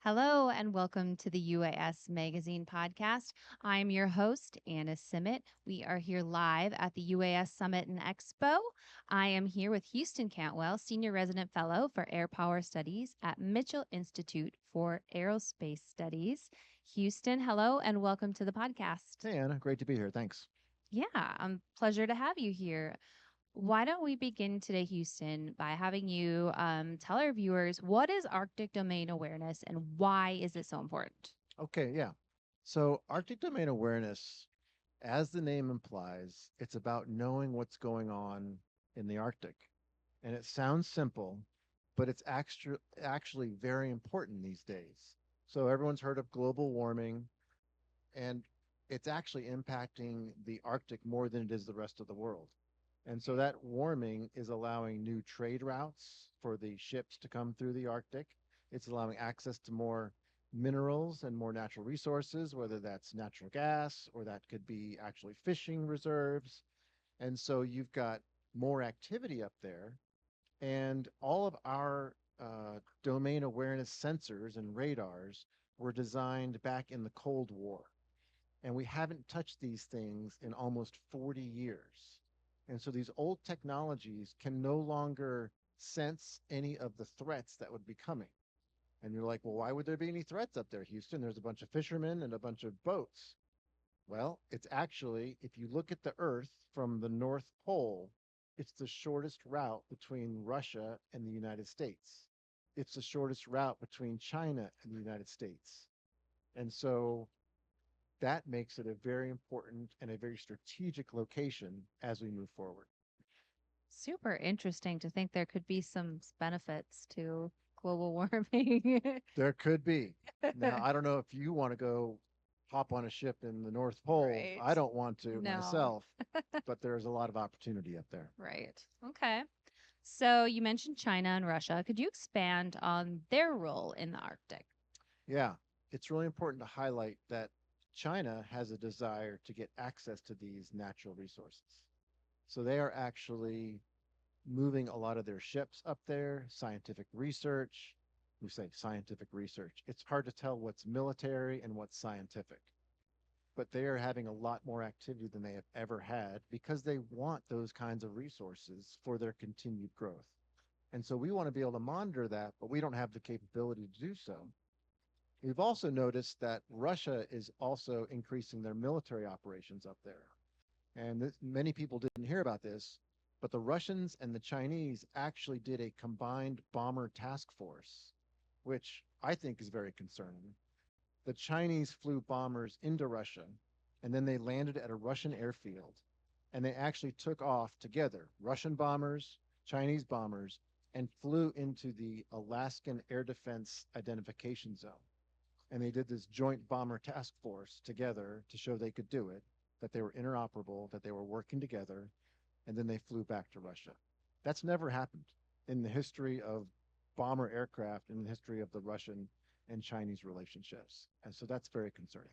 Hello and welcome to the UAS Magazine podcast. I'm your host, Anna Simet. We are here live at the UAS Summit and Expo. I am here with Houston Cantwell, Senior Resident Fellow for Air Power Studies at Mitchell Institute for Aerospace Studies. Houston, hello and welcome to the podcast. Hey, Anna, great to be here. Thanks. Yeah, pleasure to have you here. Why don't we begin today, Houston, by having you tell our viewers what is Arctic domain awareness and why is it so important? Okay, yeah. So, Arctic domain awareness, as the name implies, it's about knowing what's going on in the Arctic. And it sounds simple, but it's actually very important these days. So, everyone's heard of global warming, and it's actually impacting the Arctic more than it is the rest of the world. And so that warming is allowing new trade routes for the ships to come through the Arctic. It's allowing access to more minerals and more natural resources, whether that's natural gas or that could be actually fishing reserves. And so you've got more activity up there. And all of our domain awareness sensors and radars were designed back in the Cold War. And we haven't touched these things in almost 40 years. And so these old technologies can no longer sense any of the threats that would be coming. And you're like, well, why would there be any threats up there, Houston? There's a bunch of fishermen and a bunch of boats. Well, it's actually, if you look at the Earth from the North Pole, it's the shortest route between Russia and the United States. It's the shortest route between China and the United States. And so that makes it a very important and a very strategic location as we move forward. Super interesting to think there could be some benefits to global warming. There could be. Now, I don't know if you want to go hop on a ship in the North Pole. Right. I don't want to No. myself, but there's a lot of opportunity up there. Right. Okay. So you mentioned China and Russia. Could you expand on their role in the Arctic? Yeah, it's really important to highlight that China has a desire to get access to these natural resources. So they are actually moving a lot of their ships up there, scientific research. We say scientific research. It's hard to tell what's military and what's scientific, but they are having a lot more activity than they have ever had because they want those kinds of resources for their continued growth. And so we want to be able to monitor that, but we don't have the capability to do so. We've also noticed that Russia is also increasing their military operations up there. And many people didn't hear about this, but the Russians and the Chinese actually did a combined bomber task force, which I think is very concerning. The Chinese flew bombers into Russia, and then they landed at a Russian airfield, and they actually took off together, Russian bombers, Chinese bombers, and flew into the Alaskan Air Defense Identification Zone. And they did this joint bomber task force together to show they could do it, that they were interoperable, that they were working together, and then they flew back to Russia. That's never happened in the history of bomber aircraft, in the history of the Russian and Chinese relationships. And so that's very concerning.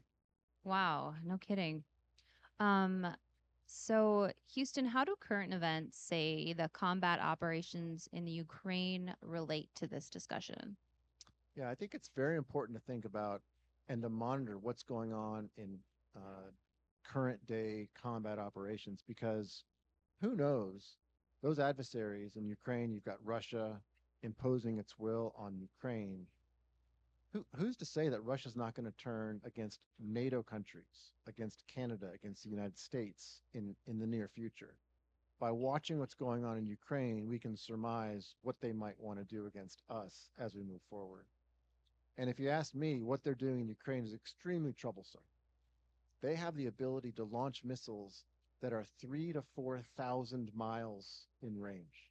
Wow, no kidding. Um, so Houston, how do current events, say the combat operations in the Ukraine, relate to this discussion? Yeah, I think it's very important to think about and to monitor what's going on in uh, current day combat operations because who knows? Those adversaries in Ukraine, you've got Russia imposing its will on Ukraine. Who's to say that Russia's not going to turn against NATO countries, against Canada, against the United States in the near future? By watching what's going on in Ukraine, we can surmise what they might want to do against us as we move forward. And if you ask me, what they're doing in Ukraine is extremely troublesome. They have the ability to launch missiles that are 3 to 4,000 miles in range.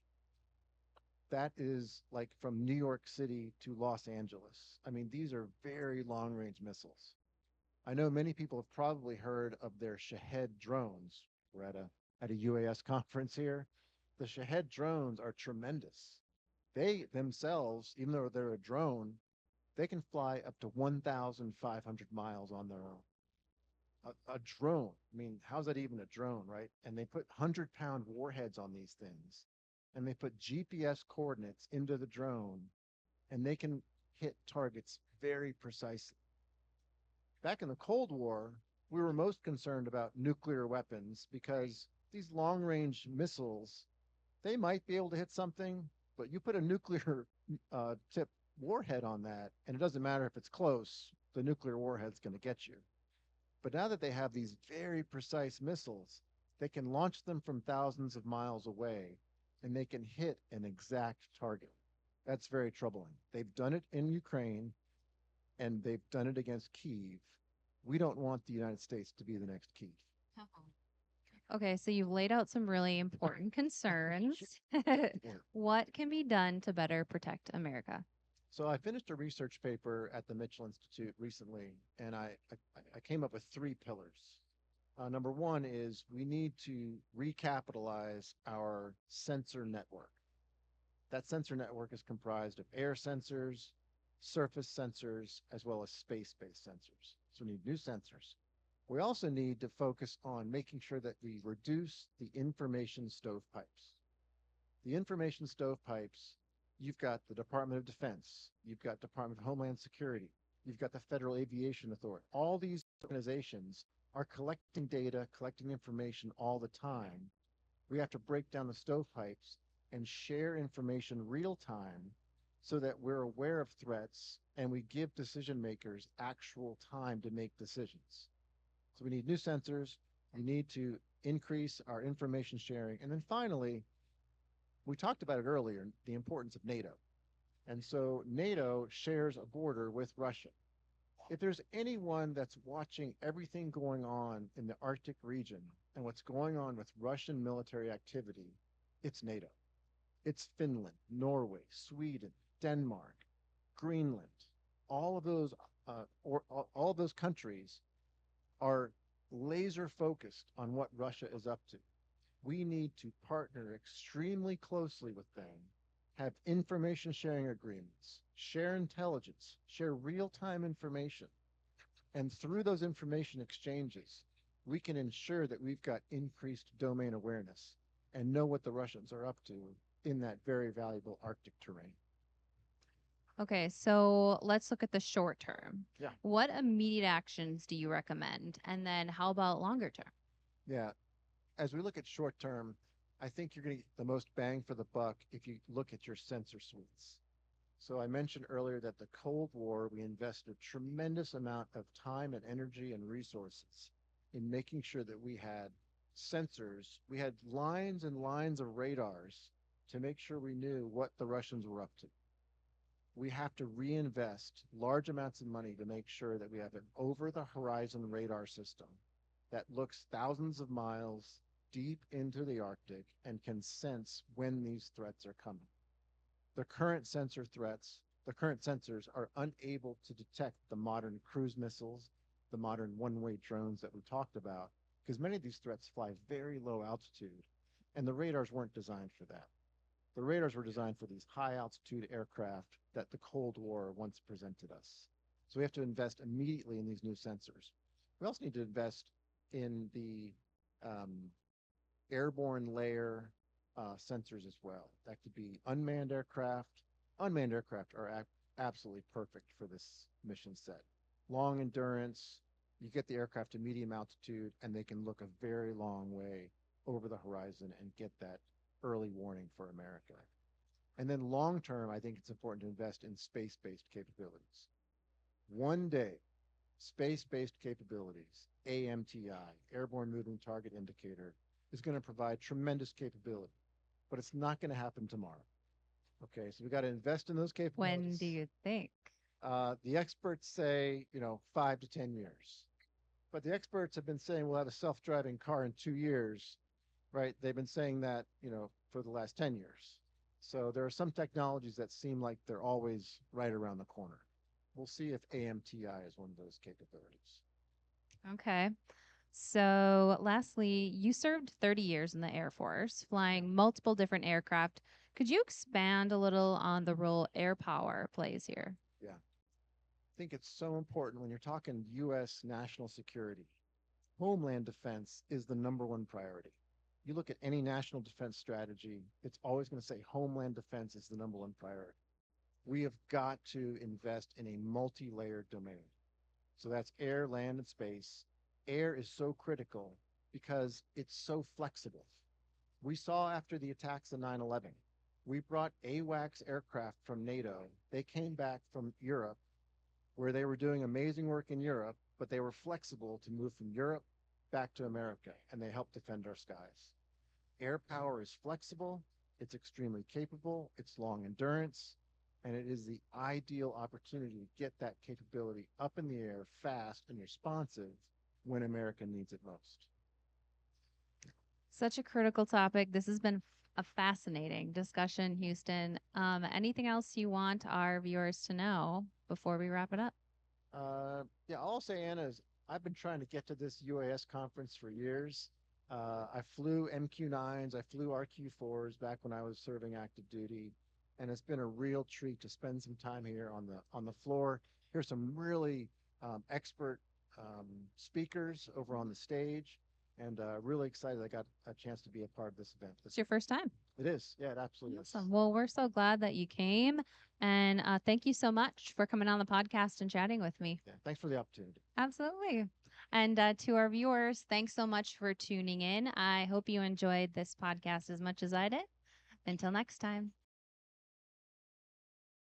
That is like from New York City to Los Angeles. I mean, these are very long range missiles. I know many people have probably heard of their Shahed drones. We're at a UAS conference here. The Shahed drones are tremendous. They themselves, even though they're a drone, they can fly up to 1,500 miles on their own. A drone. I mean, how's that even a drone, right? And they put 100-pound warheads on these things, and they put GPS coordinates into the drone, and they can hit targets very precisely. Back in the Cold War, we were most concerned about nuclear weapons because these long range missiles, they might be able to hit something, but you put a nuclear tip warhead on that, and it doesn't matter if it's close, the nuclear warhead's going to get you. But now that they have these very precise missiles, they can launch them from thousands of miles away and they can hit an exact target. That's very troubling. They've done it in Ukraine and they've done it against Kyiv. We don't want the United States to be the next Kyiv. Okay, so you've laid out some really important concerns. What can be done to better protect America? So I finished a research paper at the Mitchell Institute recently, and I came up with three pillars. Number one is we need to recapitalize our sensor network. That sensor network is comprised of air sensors, surface sensors, as well as space-based sensors. So we need new sensors. We also need to focus on making sure that we reduce the information stovepipes. The information stovepipes, you've got the Department of Defense, you've got Department of Homeland Security, you've got the Federal Aviation Authority. All these organizations are collecting data, collecting information all the time. We have to break down the stovepipes and share information real time so that we're aware of threats and we give decision makers actual time to make decisions. So we need new sensors. We need to increase our information sharing. And then finally, we talked about it earlier, the importance of NATO. And so NATO shares a border with Russia. If there's anyone that's watching everything going on in the Arctic region and what's going on with Russian military activity, it's NATO. It's Finland, Norway, Sweden, Denmark, Greenland. All of those, all of those countries are laser focused on what Russia is up to. We need to partner extremely closely with them, have information sharing agreements, share intelligence, share real time information. And through those information exchanges, we can ensure that we've got increased domain awareness and know what the Russians are up to in that very valuable Arctic terrain. Okay, so let's look at the short term. Yeah. What immediate actions do you recommend? And then how about longer term? Yeah. As we look at short term, I think you're going to get the most bang for the buck if you look at your sensor suites. So I mentioned earlier that the Cold War, we invested a tremendous amount of time and energy and resources in making sure that we had sensors, we had lines and lines of radars to make sure we knew what the Russians were up to. We have to reinvest large amounts of money to make sure that we have an over the horizon radar system that looks thousands of miles deep into the Arctic and can sense when these threats are coming. The current sensors are unable to detect the modern cruise missiles, the modern one-way drones that we talked about, because many of these threats fly very low altitude, and the radars weren't designed for that. The radars were designed for these high altitude aircraft that the Cold War once presented us. So we have to invest immediately in these new sensors. We also need to invest in the um, airborne layer sensors as well. That could be unmanned aircraft. Unmanned aircraft are absolutely perfect for this mission set. Long endurance, you get the aircraft to medium altitude, and they can look a very long way over the horizon and get that early warning for America. And then long term, I think it's important to invest in space based capabilities. One day, space based capabilities, AMTI, Airborne Moving Target Indicator, is going to provide tremendous capability, but it's not going to happen tomorrow. Okay, so we got to invest in those When do capabilities. you think? The experts say, 5 to 10 years. But the experts have been saying we'll have a self driving car in 2 years, right? They've been saying that, for the last 10 years. So there are some technologies that seem like they're always right around the corner. We'll see if AMTI is one of those capabilities. Okay. So, lastly, you served 30 years in the Air Force, Yeah, flying multiple different aircraft. Could you expand a little on the role air power plays here? yeah. I think it's so important when you're talking U.S. national security. Homeland defense is the number one priority. You look at any national defense strategy, it's always going to say homeland defense is the number one priority. We have got to invest in a multi layered domain. So that's air, land, and space. Air is so critical because it's so flexible. We saw after the attacks of 9/11, we brought AWACS aircraft from NATO. They came back from Europe, where they were doing amazing work in Europe, but they were flexible to move from Europe back to America, and they helped defend our skies. Air power is flexible, it's extremely capable, it's long endurance, and it is the ideal opportunity to get that capability up in the air fast and responsive when America needs it most. Such a critical topic. This has been a fascinating discussion, Houston. Anything else you want our viewers to know before we wrap it up? Yeah, all I'll say, Anna, is I've been trying to get to this UAS conference for years. I flew MQ-9s, I flew RQ-4s back when I was serving active duty, and it's been a real treat to spend some time here on the floor. Here's some really expert speakers over on the stage, and really excited I got a chance to be a part of this event. It's your first time. It is, yeah, it absolutely is. Awesome. Well, we're so glad that you came. And thank you so much for coming on the podcast and chatting with me. Yeah, thanks for the opportunity. Absolutely. And to our viewers, thanks so much for tuning in. I hope you enjoyed this podcast as much as I did. Until next time.